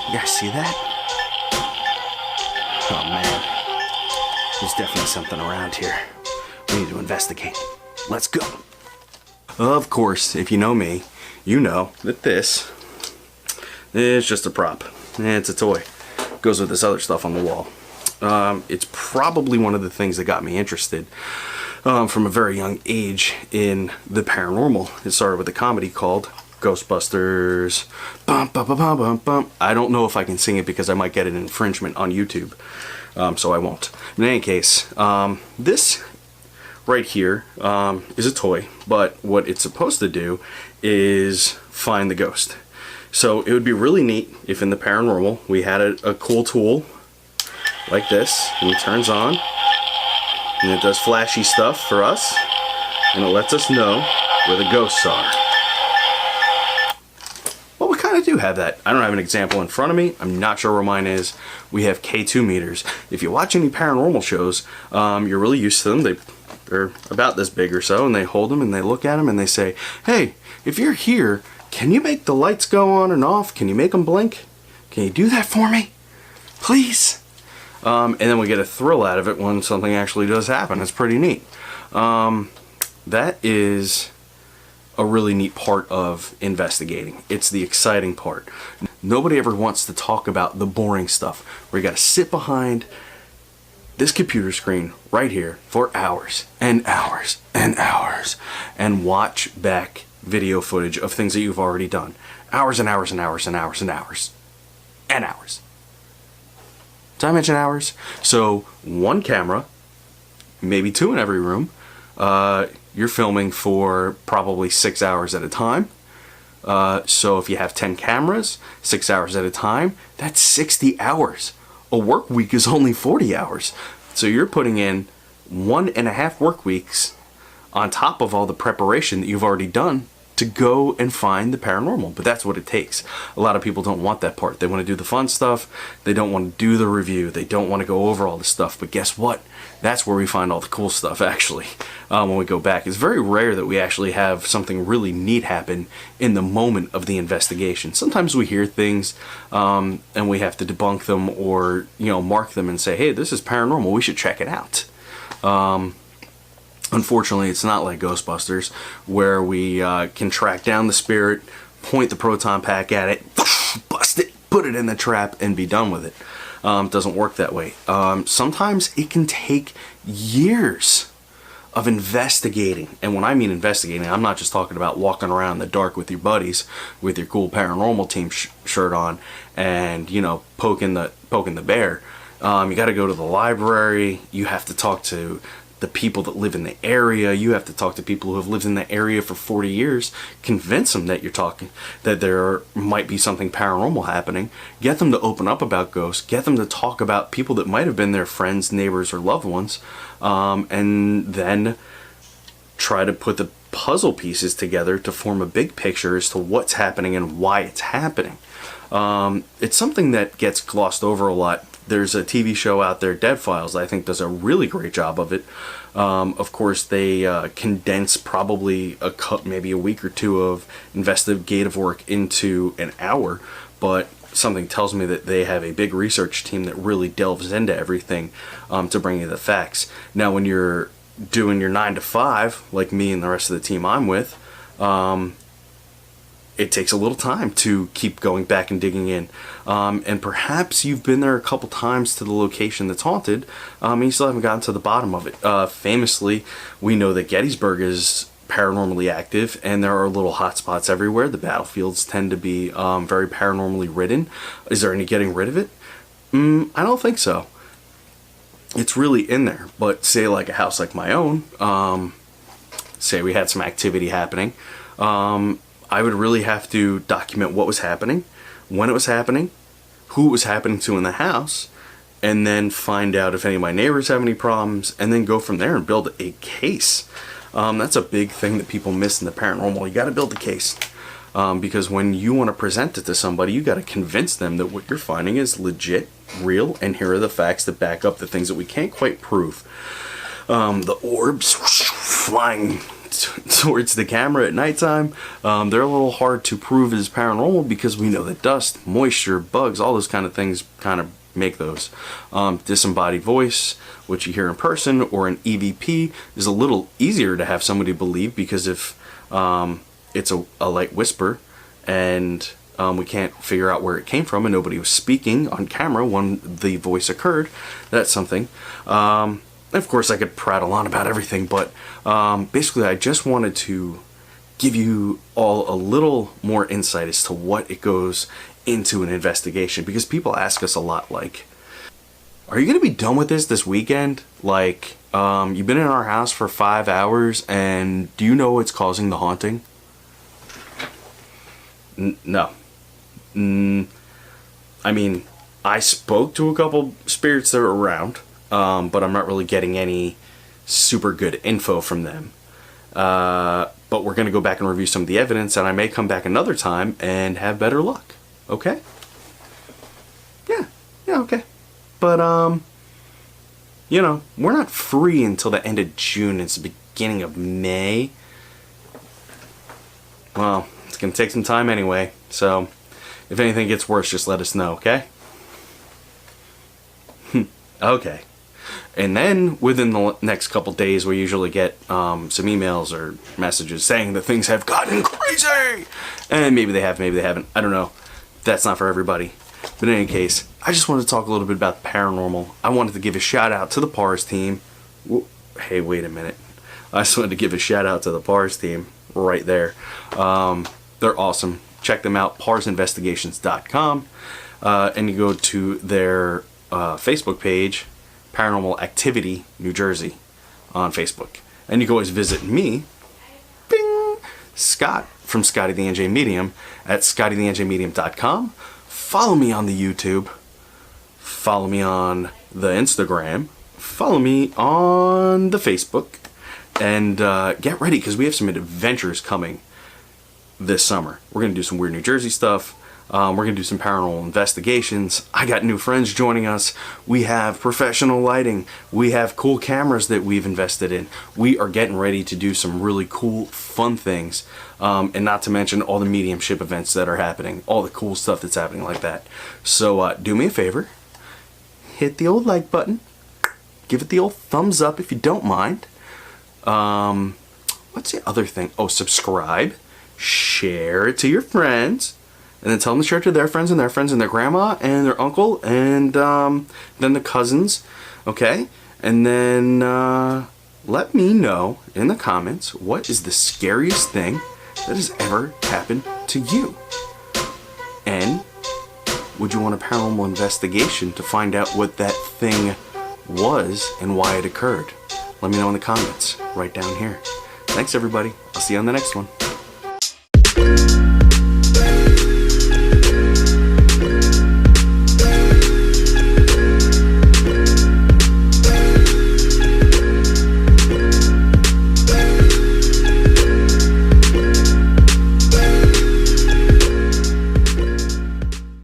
You guys see that? Oh man, there's definitely something around here. We need to investigate. Let's go. Of course, if you know me, you know that this is just a prop. It's a toy. Goes with this other stuff on the wall. It's probably one of the things that got me interested from a very young age in the paranormal. It started with a comedy called Ghostbusters. Bum, bum, bum, bum, bum. I don't know if I can sing it because I might get an infringement on YouTube, so I won't. In any case, this right here is a toy, but what it's supposed to do is find the ghost. So it would be really neat if in the paranormal we had a cool tool like this, and it turns on, and it does flashy stuff for us, and it lets us know where the ghosts are. Well, we kind of do have that. I don't have an example in front of me. I'm not sure where mine is. We have K2 meters. If you watch any paranormal shows, you're really used to them. They're about this big or so, and they hold them and they look at them and they say, hey, if you're here, can you make the lights go on and off? Can you make them blink? Can you do that for me? Please? And then we get a thrill out of it when something actually does happen. It's pretty neat. That is a really neat part of investigating. It's the exciting part. Nobody ever wants to talk about the boring stuff where you got to sit behind this computer screen right here for hours and hours and hours and watch back video footage of things that you've already done. Hours and hours and hours and hours and hours and hours. Did I mention hours? So one camera, maybe two in every room. You're filming for probably 6 hours at a time. So if you have 10 cameras, 6 hours at a time, that's 60 hours. A work week is only 40 hours. So you're putting in 1.5 work weeks on top of all the preparation that you've already done to go and find the paranormal. But that's what it takes. A lot of people don't want that part. They want to do the fun stuff. They don't want to do the review. They don't want to go over all the stuff. But guess what? That's where we find all the cool stuff, actually, when we go back. It's very rare that we actually have something really neat happen in the moment of the investigation. Sometimes we hear things and we have to debunk them or, mark them and say, hey, this is paranormal. We should check it out. Unfortunately, it's not like Ghostbusters, where we can track down the spirit, point the proton pack at it, bust it, put it in the trap, and be done with it. It doesn't work that way. Sometimes it can take years of investigating. And when I mean investigating, I'm not just talking about walking around in the dark with your buddies with your cool paranormal team shirt on and, poking the bear. You got to go to the library. You have to talk to the people that live in the area. You have to talk to people who have lived in the area for 40 years, convince them that that there might be something paranormal happening, get them to open up about ghosts, get them to talk about people that might have been their friends, neighbors, or loved ones, and then try to put the puzzle pieces together to form a big picture as to what's happening and why it's happening. It's something that gets glossed over a lot. There's a TV show out there, Dead Files, I think does a really great job of it. Of course, they condense probably maybe a week or two of investigative work into an hour, but something tells me that they have a big research team that really delves into everything to bring you the facts. Now, when you're doing your 9 to 5, like me and the rest of the team I'm with, it takes a little time to keep going back and digging in. And perhaps you've been there a couple times to the location that's haunted, and you still haven't gotten to the bottom of it. Famously, we know that Gettysburg is paranormally active, and there are little hot spots everywhere. The battlefields tend to be very paranormally ridden. Is there any getting rid of it? I don't think so. It's really in there. But say like a house like my own, say we had some activity happening, I would really have to document what was happening, when it was happening, who it was happening to in the house, and then find out if any of my neighbors have any problems, and then go from there and build a case. That's a big thing that people miss in the paranormal. You got to build a case. Because when you want to present it to somebody, you got to convince them that what you're finding is legit, real, and here are the facts that back up the things that we can't quite prove. The orbs flying towards the camera at nighttime, they're a little hard to prove as paranormal because we know that dust, moisture, bugs, all those kind of things kind of make those. Disembodied voice, which you hear in person, or an EVP, is a little easier to have somebody believe because if it's a light whisper and we can't figure out where it came from and nobody was speaking on camera when the voice occurred, that's something. Of course, I could prattle on about everything, but basically I just wanted to give you all a little more insight as to what it goes into an investigation, because people ask us a lot, like, are you going to be done with this weekend? Like, you've been in our house for 5 hours, and do you know what's causing the haunting? No. I mean, I spoke to a couple spirits that are around, but I'm not really getting any super good info from them. But we're going to go back and review some of the evidence, and I may come back another time and have better luck. Okay? Yeah, okay. But, you know, we're not free until the end of June. It's the beginning of May. Well, it's going to take some time anyway, so if anything gets worse, just let us know, okay? Okay. And then within the next couple days, we usually get some emails or messages saying that things have gotten crazy. And maybe they have, maybe they haven't. I don't know. That's not for everybody. But in any case, I just wanted to talk a little bit about the paranormal. I wanted to give a shout out to the PARS team. Hey, wait a minute. I just wanted to give a shout out to the PARS team right there. They're awesome. Check them out, parsinvestigations.com. And you go to their Facebook page, Paranormal Activity New Jersey, on Facebook. And you can always visit me, bing, Scott, from Scotty the NJ Medium, at scottythenjmedium.com. Follow me on the YouTube. Follow me on the Instagram. Follow me on the Facebook. And get ready, because we have some adventures coming this summer. We're going to do some weird New Jersey stuff. We're going to do some paranormal investigations. I got new friends joining us. We have professional lighting. We have cool cameras that we've invested in. We are getting ready to do some really cool, fun things. And not to mention all the mediumship events that are happening. All the cool stuff that's happening like that. So do me a favor. Hit the old like button. Give it the old thumbs up if you don't mind. What's the other thing? Oh, subscribe. Share it to your friends. And then tell them to share it to their friends and their friends and their grandma and their uncle and then the cousins, okay? And then let me know in the comments what is the scariest thing that has ever happened to you. And would you want a paranormal investigation to find out what that thing was and why it occurred? Let me know in the comments right down here. Thanks, everybody. I'll see you on the next one.